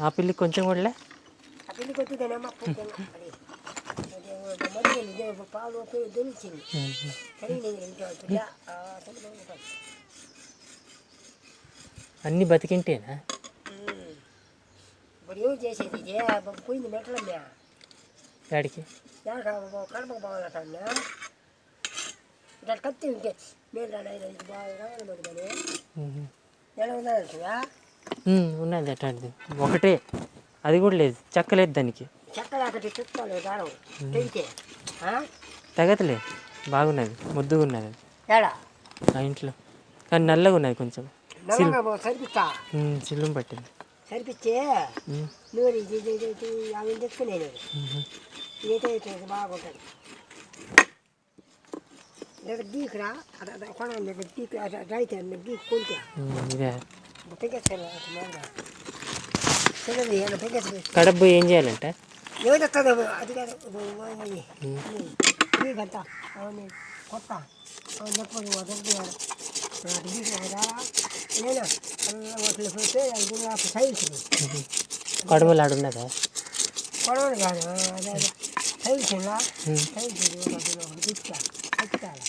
ఆ పిల్లి కొంచెం కూడా ఆ పిల్లి కొద్దిదేనమ్మా అది మధ్య పాలు తెలిసింది అన్నీ బతికింటేనా ఇప్పుడు ఏం చేసేది ఇదే పోయింది మెట్లమ్మే డాడీకి కడప బాగుంటా ఇట్లా కత్తి ఉంటే మీరు ఇది బాగా రావాలి మరి కానీ ఎలా ఉందా ఉన్నది అట్లాంటిది ఒకటే అది కూడా లేదు చెక్కలేదు దానికి చెక్కలు ఒకటి చుట్టాలి దారం తెగితే తెగతలే బాగున్నది ముద్దుగా ఉన్నది ఏడా ఆ ఇంట్లో కానీ నల్లగా ఉన్నది కొంచెం సరిపిస్తా చిల్లుం పట్టింది సరిపిచ్చే నువ్వు అవి తెచ్చుకునేది ఇదైతే బాగుంటుంది దగ్గర గీకురా కొన దగ్గర గీకు రైతే గీకు కొలితే కడప పోయి ఏం చేయాలంట ఏది వస్తుంది అది కాదు గీకంతా అవన్నీ కొత్త చెప్పదు వాటిలో పోతే సైన్స్ కడమలు ఆడున్నదా కొడవలు కాదు అదే సైన్స్ సైన్స్ గిచ్చా కట్టాలి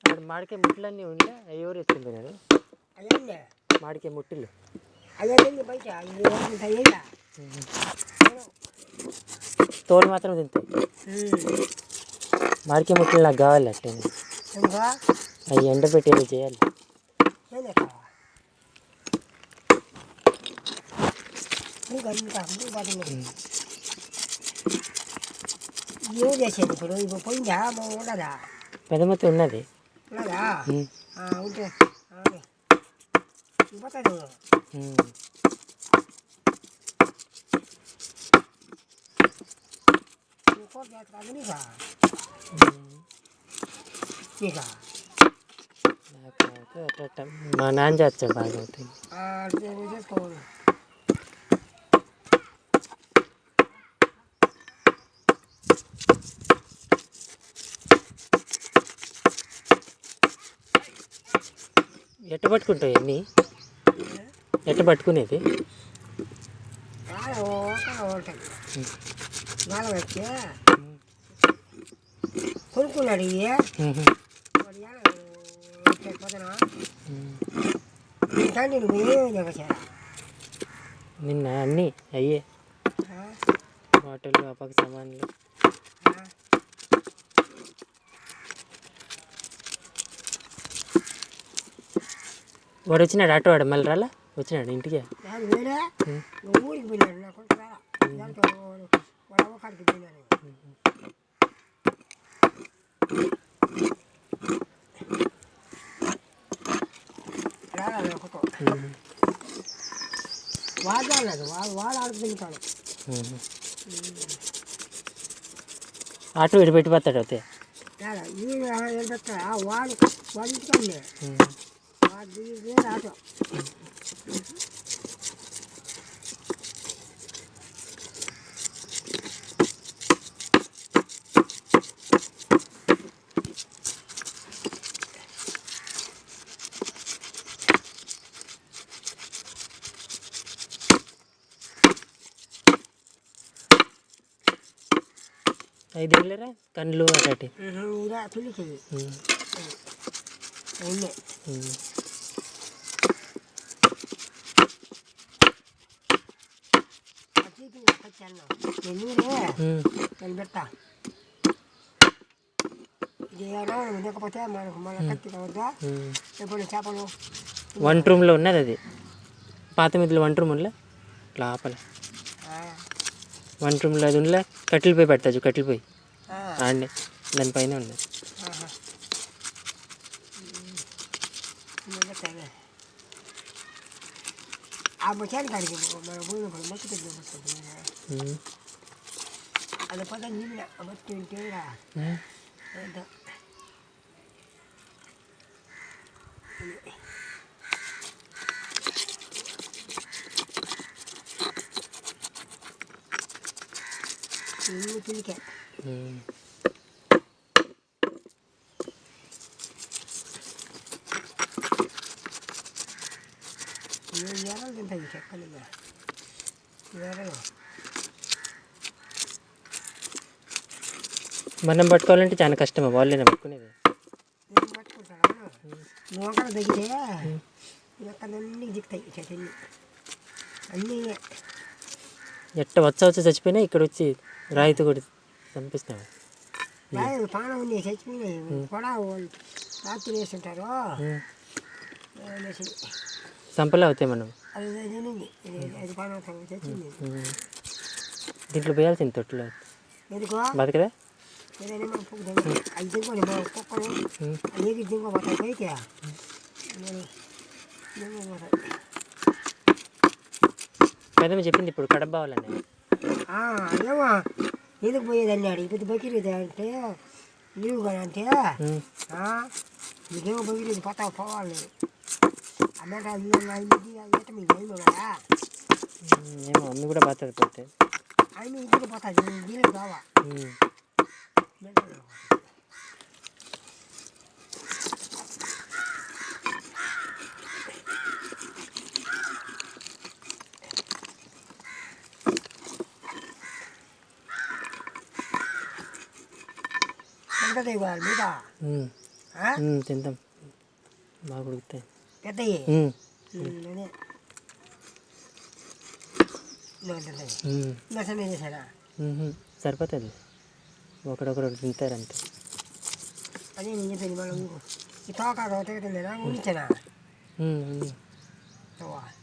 అక్కడ మాడికాయ ముట్లన్నీ ఉండే ఎవరు ఎత్తుకుపోయినారు అదే మాడికాయ ముట్టులు అదే బయట తోలు మాత్రం తింటాయి మాడికాయ ముట్టలు నాకు కావాలి అట్టే అవి ఎండబెట్టి ఏదో చేయాలి ఏం చేసేది ఇప్పుడు పోయిందా ఉండదా పెదమతి ఉన్నది ఉన్నదా ఉంటే పోతుంది మా నాన్న చేస్తాడు బాగా అవుతుంది చేసుకోవాలి ఎట్ట పట్టుకుంటావు అన్నీ ఎట్ట పట్టుకునేది కొనుక్కున్నాడు నిన్న అన్నీ అయ్యే బాటిల్ అప్పకి సామాన్లు వాడు వచ్చినాడు ఆటో వాడు మళ్ళీ రాలా వచ్చినాడు ఇంటికి ఊరికి పోయినాడు నా కొడుకు వాడు అవ్వకాడికి పోయినాడు రాలా నా కొడుకు వాడు రాలేదు వాడు ఆడుకుంటాడు ఆటో ఇటు పెట్టిపోతాడు అయితే వాడు వాడి ఇంటికి ఆటో ఐదు వెళ్ళరా కండ్లు అటాటి పిలిచి నేను పెట్టా ఇది లేకపోతే మనకు మళ్ళీ కత్తి వద్దా ఎప్పుడు చేపలు వంట రూమ్లో ఉన్నది అది పాత మిద్దులు వంట రూమ్ ఉండలే లోపల వంట రూమ్లో అది ఉండలే కట్టెలు పోయి పెడతా కట్టెలు పోయి ఆడే దానిపైన ఉన్నది ఆ ముచ్చానికి అడిగి మన భూమి మొక్కు తెచ్చి అది పద నిన్న బట్టి ఉంటేరా పిలికే చెక్కలు వేరే మనం పట్టుకోవాలంటే చాలా కష్టమా వాళ్ళేనా పట్టుకునేది? నేను పట్టుకుంటాను నూకలు తగ్గితే ఎక్కడన్నీ దిక్కుతాయి చెట్టు అన్నీ ఎట్ట వచ్చి చచ్చిపోయినా ఇక్కడ వచ్చి రాయితో కూడా చంపిస్తాము. రాయి పానం ఉంది చచ్చిపోయినాయి కూడా వాళ్ళు రాత్రి వేస్తుంటారు చంపలే అవుతాయి మనం. అది తినింది అది పానం చచ్చింది. దీంట్లో పోయాల్సింది తొట్టులో ఎందుకో బతకదా? ఏదైనా అది తినుకోండి మా కుక్కలు అది తినుకోపోతాయి పైకి తినుకోపోతాయి. పెద్దమ్మ చెప్పింది ఇప్పుడు కడప బావాలని. ఏమో ఎందుకు పోయేది అన్నాడు. ఇప్పుడు బకిరీది అంటే లీవు కదా అంటే నీకేమో బకిరీది పోవాలి అన్నట్టు అది మీకు అయిమో కదా. ఏమో అమ్మి కూడా పోతుంది పోతే అయినా ఇంటికి పోతుంది నీళ్ళకి బావా ఉంటుంది ఇవాళ మీద తింటాం బాగా ఉడుకుతాయి పెద్దవి నష్టమే చేశాడా సరిపోతుంది. ఒకడొకడు తింటారంటే అదే నేను చెప్పేది మనం ఈ తోక తింటుందా ఉంచానా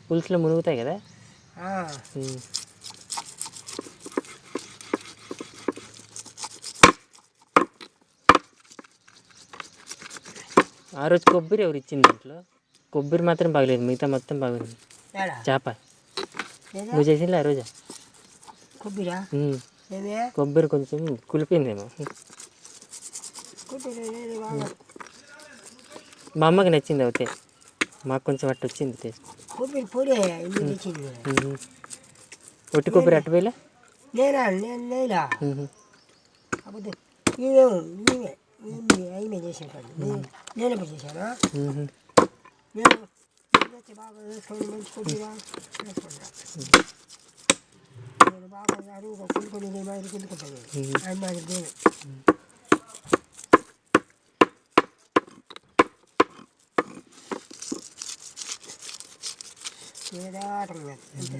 పులుసులో మునుగుతాయి కదా. ఆ రోజు కొబ్బరి ఎవరు ఇచ్చింది? దాంట్లో కొబ్బరి మాత్రం బాగలేదు, మిగతా మొత్తం బాగుంది. చేప నువ్వు చేసింది ఆ రోజు కొబ్బరిరా కొబ్బరి కొంచెం కులిపోయిందేమో. మా అమ్మకి నచ్చింది అవుతే, మాకు కొంచెం అట్టు వచ్చింది టేస్ట్. కొబ్బరి పొడి తెచ్చింది ఒట్టి కొబ్బరి అట్టు పోయిలా నేనా కాకపోతే అయిమే చేసేటాను నేను ఎప్పుడు చేశాను. నేను బాగా వేసుకొని మంచి కొద్దిగా వేసుకుంటా. నేను బాగా అరువుగా కొనుక్కొని మాదిరి కొనుక్కుంటాను ఆయన మాదిరి నేను ఏదాటం అంతే.